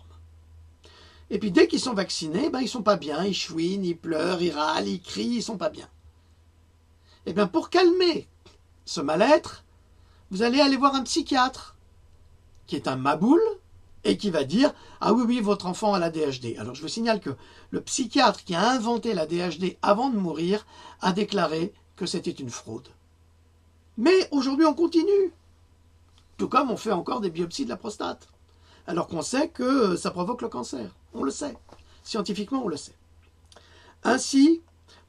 Et puis dès qu'ils sont vaccinés, ils ne sont pas bien, ils chouinent, ils pleurent, ils râlent, ils crient, ils ne sont pas bien. Et bien pour calmer ce mal-être, vous allez aller voir un psychiatre, qui est un maboule, et qui va dire « Ah oui, oui, votre enfant a l'ADHD ». Alors je vous signale que le psychiatre qui a inventé l'ADHD avant de mourir a déclaré que c'était une fraude. Mais aujourd'hui on continue, tout comme on fait encore des biopsies de la prostate, alors qu'on sait que ça provoque le cancer. On le sait. Scientifiquement, on le sait. Ainsi,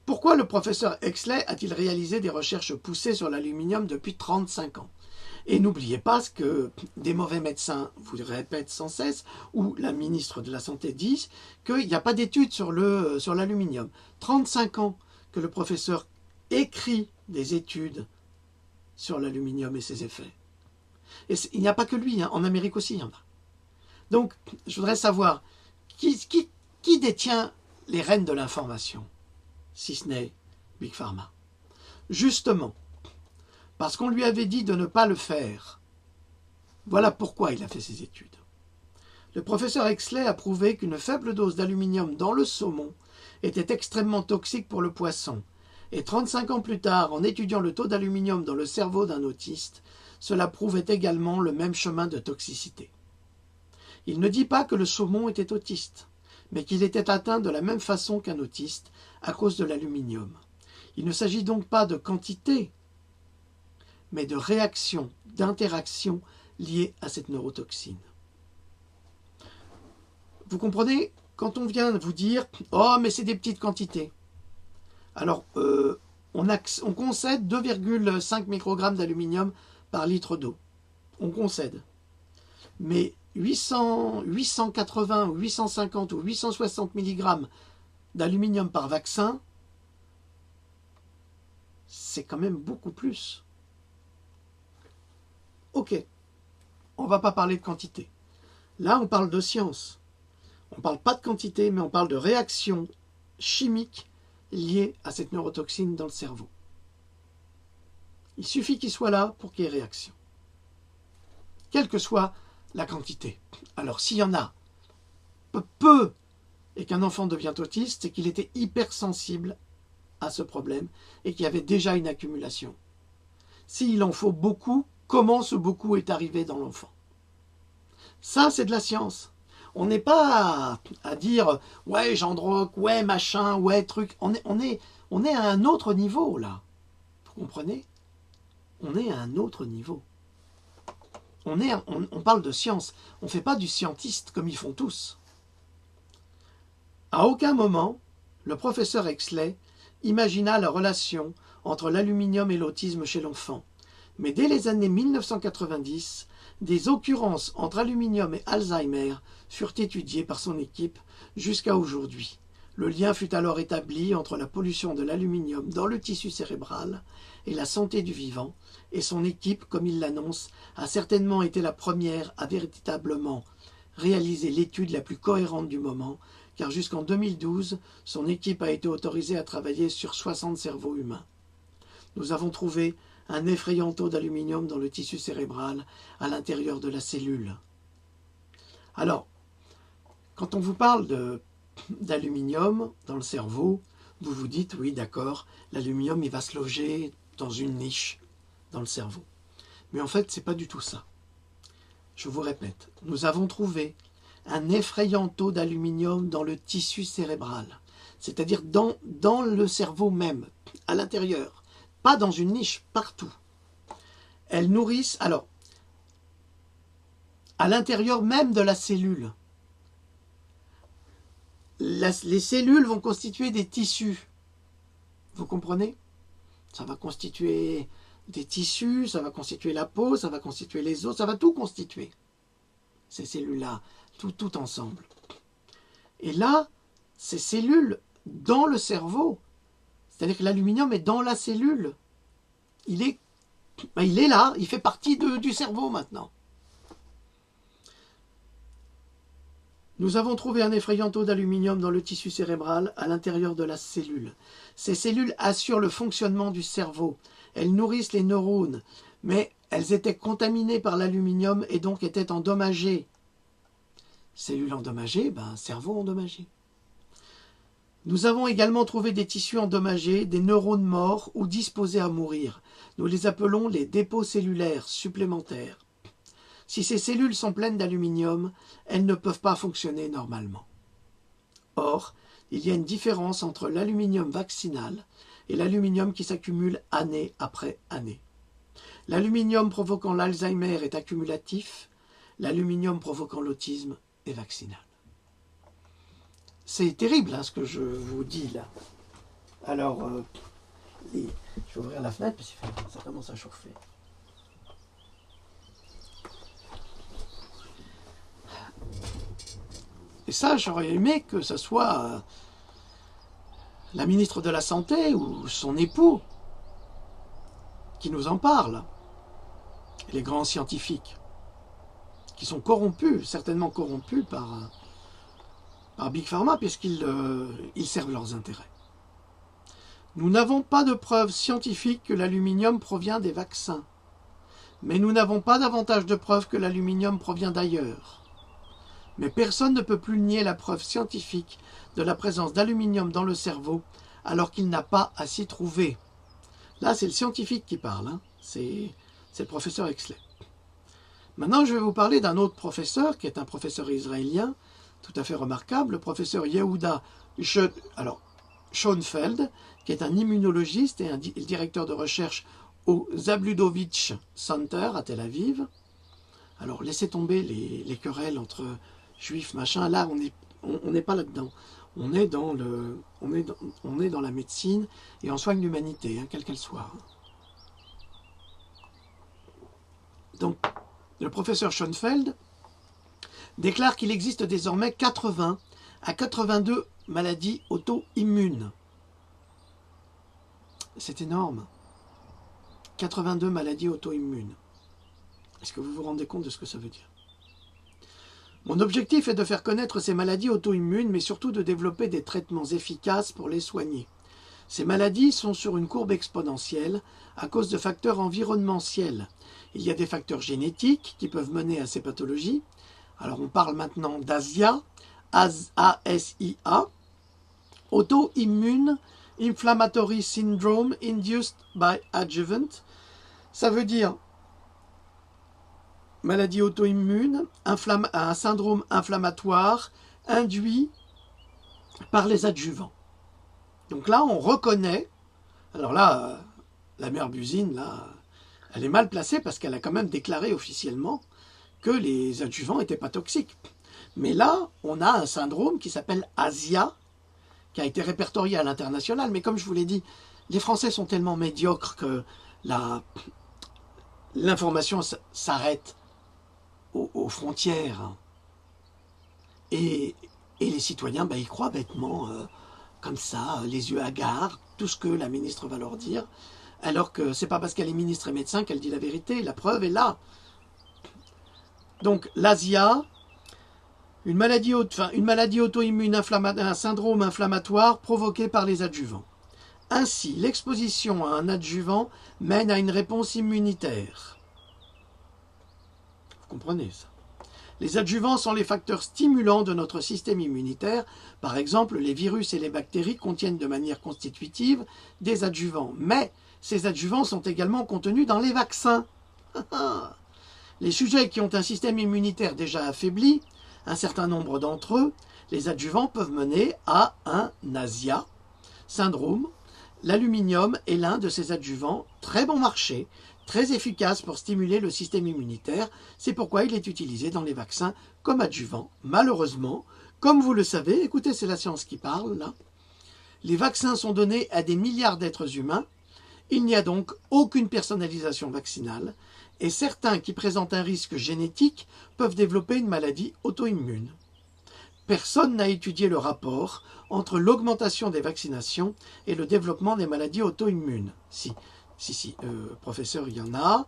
pourquoi le professeur Exley a-t-il réalisé des recherches poussées sur l'aluminium depuis 35 ans? Et n'oubliez pas ce que des mauvais médecins vous répètent sans cesse, ou la ministre de la Santé dit qu'il n'y a pas d'études sur l'aluminium. 35 ans que le professeur écrit des études sur l'aluminium et ses effets. Et il n'y a pas que lui, en Amérique aussi il y en a. Donc, je voudrais savoir, qui détient les rênes de l'information, si ce n'est Big Pharma? Justement, parce qu'on lui avait dit de ne pas le faire. Voilà pourquoi il a fait ses études. Le professeur Exley a prouvé qu'une faible dose d'aluminium dans le saumon était extrêmement toxique pour le poisson. Et 35 ans plus tard, en étudiant le taux d'aluminium dans le cerveau d'un autiste, cela prouvait également le même chemin de toxicité. Il ne dit pas que le saumon était autiste, mais qu'il était atteint de la même façon qu'un autiste à cause de l'aluminium. Il ne s'agit donc pas de quantité, mais de réaction, d'interaction liée à cette neurotoxine. Vous comprenez? Quand on vient vous dire « Oh, mais c'est des petites quantités », alors on concède 2,5 microgrammes d'aluminium par litre d'eau. On concède. Mais 880 ou 850 ou 860 mg d'aluminium par vaccin, c'est quand même beaucoup plus. Ok, on ne va pas parler de quantité. Là, on parle de science. On ne parle pas de quantité, mais on parle de réaction chimique liée à cette neurotoxine dans le cerveau. Il suffit qu'il soit là pour qu'il y ait réaction. Quelle que soit la quantité. Alors, s'il y en a peu et qu'un enfant devient autiste, c'est qu'il était hypersensible à ce problème et qu'il y avait déjà une accumulation. S'il en faut beaucoup, comment ce beaucoup est arrivé dans l'enfant? Ça, c'est de la science. On n'est pas à dire ouais Jean-Droc, ouais machin, ouais truc. On est à un autre niveau là. Vous comprenez? On est à un autre niveau. On parle de science. On ne fait pas du scientiste comme ils font tous. À aucun moment, le professeur Exley imagina la relation entre l'aluminium et l'autisme chez l'enfant. Mais dès les années 1990, des occurrences entre aluminium et Alzheimer furent étudiées par son équipe jusqu'à aujourd'hui. Le lien fut alors établi entre la pollution de l'aluminium dans le tissu cérébral et la santé du vivant, et son équipe, comme il l'annonce, a certainement été la première à véritablement réaliser l'étude la plus cohérente du moment, car jusqu'en 2012, son équipe a été autorisée à travailler sur 60 cerveaux humains. Nous avons trouvé un effrayant taux d'aluminium dans le tissu cérébral à l'intérieur de la cellule. Alors, quand on vous parle d'aluminium dans le cerveau, vous vous dites, oui d'accord, l'aluminium il va se loger dans une niche dans le cerveau. Mais en fait, ce n'est pas du tout ça. Je vous répète, nous avons trouvé un effrayant taux d'aluminium dans le tissu cérébral, c'est-à-dire dans le cerveau même, à l'intérieur, pas dans une niche, partout. Elles nourrissent, alors, à l'intérieur même de la cellule. Les cellules vont constituer des tissus, vous comprenez? Ça va constituer des tissus, ça va constituer la peau, ça va constituer les os, ça va tout constituer, ces cellules-là, tout ensemble. Et là, ces cellules dans le cerveau, c'est-à-dire que l'aluminium est dans la cellule, il est là, il fait partie du cerveau maintenant. Nous avons trouvé un effrayant taux d'aluminium dans le tissu cérébral à l'intérieur de la cellule. Ces cellules assurent le fonctionnement du cerveau. Elles nourrissent les neurones, mais elles étaient contaminées par l'aluminium et donc étaient endommagées. Cellules endommagées, cerveau endommagé. Nous avons également trouvé des tissus endommagés, des neurones morts ou disposés à mourir. Nous les appelons les dépôts cellulaires supplémentaires. Si ces cellules sont pleines d'aluminium, elles ne peuvent pas fonctionner normalement. Or, il y a une différence entre l'aluminium vaccinal et l'aluminium qui s'accumule année après année. L'aluminium provoquant l'Alzheimer est accumulatif, l'aluminium provoquant l'autisme est vaccinal. C'est terrible ce que je vous dis là. Alors, je vais ouvrir la fenêtre parce que ça commence à chauffer. Et ça, j'aurais aimé que ce soit la ministre de la Santé ou son époux qui nous en parle. Et les grands scientifiques qui sont corrompus, certainement corrompus par Big Pharma, puisqu'ils servent leurs intérêts. Nous n'avons pas de preuves scientifiques que l'aluminium provient des vaccins, mais nous n'avons pas davantage de preuves que l'aluminium provient d'ailleurs. Mais personne ne peut plus nier la preuve scientifique de la présence d'aluminium dans le cerveau alors qu'il n'a pas à s'y trouver. Là, c'est le scientifique qui parle, c'est le professeur Exley. Maintenant, je vais vous parler d'un autre professeur, qui est un professeur israélien, tout à fait remarquable, le professeur Yehuda Schoenfeld, qui est un immunologiste et le directeur de recherche au Zabludovich Center à Tel Aviv. Alors, laissez tomber les querelles entre juifs, machin, là, on n'est pas là-dedans. On est dans la médecine et on soigne l'humanité, quelle qu'elle soit. Donc, le professeur Schoenfeld déclare qu'il existe désormais 80 à 82 maladies auto-immunes. C'est énorme. 82 maladies auto-immunes. Est-ce que vous vous rendez compte de ce que ça veut dire? Mon objectif est de faire connaître ces maladies auto-immunes, mais surtout de développer des traitements efficaces pour les soigner. Ces maladies sont sur une courbe exponentielle à cause de facteurs environnementiels. Il y a des facteurs génétiques qui peuvent mener à ces pathologies. Alors on parle maintenant d'ASIA, A-S-I-A, Auto-Immune Inflammatory Syndrome Induced by Adjuvant. Ça veut dire maladie auto-immune, un syndrome inflammatoire induit par les adjuvants. Donc là, on reconnaît, alors là, la mère Buzine, là, elle est mal placée parce qu'elle a quand même déclaré officiellement que les adjuvants n'étaient pas toxiques. Mais là, on a un syndrome qui s'appelle ASIA, qui a été répertorié à l'international. Mais comme je vous l'ai dit, les Français sont tellement médiocres que l'information s'arrête aux frontières. Et les citoyens, ils croient bêtement, comme ça, les yeux hagards, tout ce que la ministre va leur dire, alors que c'est pas parce qu'elle est ministre et médecin qu'elle dit la vérité. La preuve est là. Donc l'ASIA, une maladie auto-immune, un syndrome inflammatoire provoqué par les adjuvants. Ainsi, l'exposition à un adjuvant mène à une réponse immunitaire. Vous comprenez ça? Les adjuvants sont les facteurs stimulants de notre système immunitaire. Par exemple, les virus et les bactéries contiennent de manière constitutive des adjuvants. Mais ces adjuvants sont également contenus dans les vaccins. Les sujets qui ont un système immunitaire déjà affaibli, un certain nombre d'entre eux, les adjuvants peuvent mener à un ASIA syndrome. L'aluminium est l'un de ces adjuvants très bon marché, très efficace pour stimuler le système immunitaire. C'est pourquoi il est utilisé dans les vaccins comme adjuvant. Malheureusement, comme vous le savez, écoutez, c'est la science qui parle là, les vaccins sont donnés à des milliards d'êtres humains. Il n'y a donc aucune personnalisation vaccinale et certains qui présentent un risque génétique peuvent développer une maladie auto-immune. Personne n'a étudié le rapport entre l'augmentation des vaccinations et le développement des maladies auto-immunes. Si, professeur, il y en a,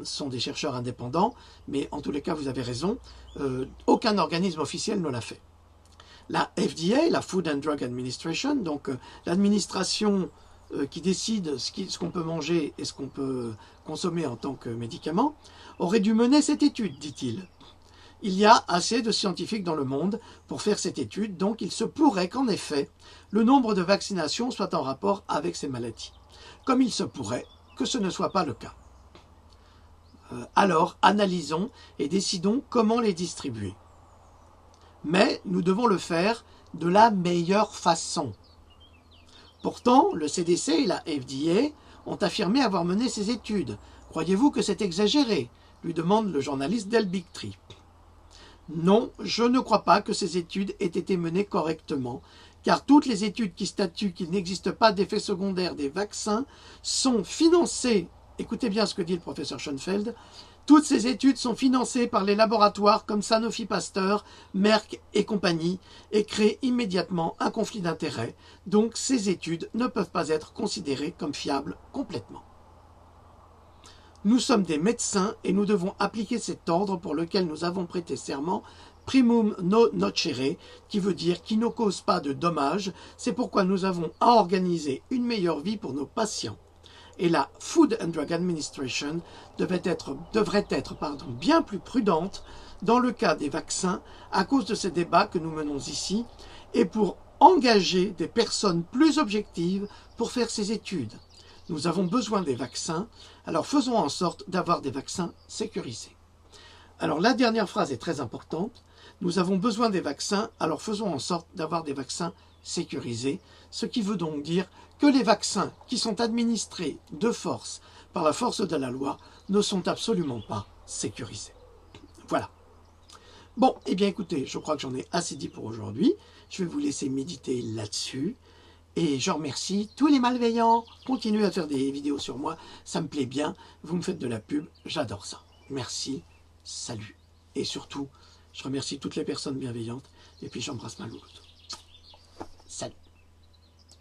sont des chercheurs indépendants, mais en tous les cas, vous avez raison, aucun organisme officiel ne l'a fait. La FDA, la Food and Drug Administration, donc l'administration qui décide ce qu'on peut manger et ce qu'on peut consommer en tant que médicament, aurait dû mener cette étude, dit-il. Il y a assez de scientifiques dans le monde pour faire cette étude, donc il se pourrait qu'en effet, le nombre de vaccinations soit en rapport avec ces maladies. Comme il se pourrait que ce ne soit pas le cas. Alors, analysons et décidons comment les distribuer. Mais nous devons le faire de la meilleure façon. Pourtant, le CDC et la FDA ont affirmé avoir mené ces études. Croyez-vous que c'est exagéré? Lui demande le journaliste Del Bigtree. Non, je ne crois pas que ces études aient été menées correctement, car toutes les études qui statuent qu'il n'existe pas d'effet secondaire des vaccins sont financées, écoutez bien ce que dit le professeur Schoenfeld, toutes ces études sont financées par les laboratoires comme Sanofi Pasteur, Merck et compagnie et créent immédiatement un conflit d'intérêts. Donc ces études ne peuvent pas être considérées comme fiables complètement. Nous sommes des médecins et nous devons appliquer cet ordre pour lequel nous avons prêté serment, primum non nocere, qui veut dire qui ne cause pas de dommages. C'est pourquoi nous avons à organiser une meilleure vie pour nos patients. Et la Food and Drug Administration devrait être bien plus prudente dans le cas des vaccins à cause de ces débats que nous menons ici et pour engager des personnes plus objectives pour faire ces études. Nous avons besoin des vaccins, alors faisons en sorte d'avoir des vaccins sécurisés. Alors la dernière phrase est très importante. Nous avons besoin des vaccins, alors faisons en sorte d'avoir des vaccins sécurisés, ce qui veut donc dire que les vaccins qui sont administrés de force par la force de la loi ne sont absolument pas sécurisés. Voilà. Bon, eh bien écoutez, je crois que j'en ai assez dit pour aujourd'hui. Je vais vous laisser méditer là-dessus. Et je remercie tous les malveillants. Continuez à faire des vidéos sur moi, ça me plaît bien. Vous me faites de la pub, j'adore ça. Merci, salut. Et surtout, je remercie toutes les personnes bienveillantes. Et puis j'embrasse ma louloute. Salut.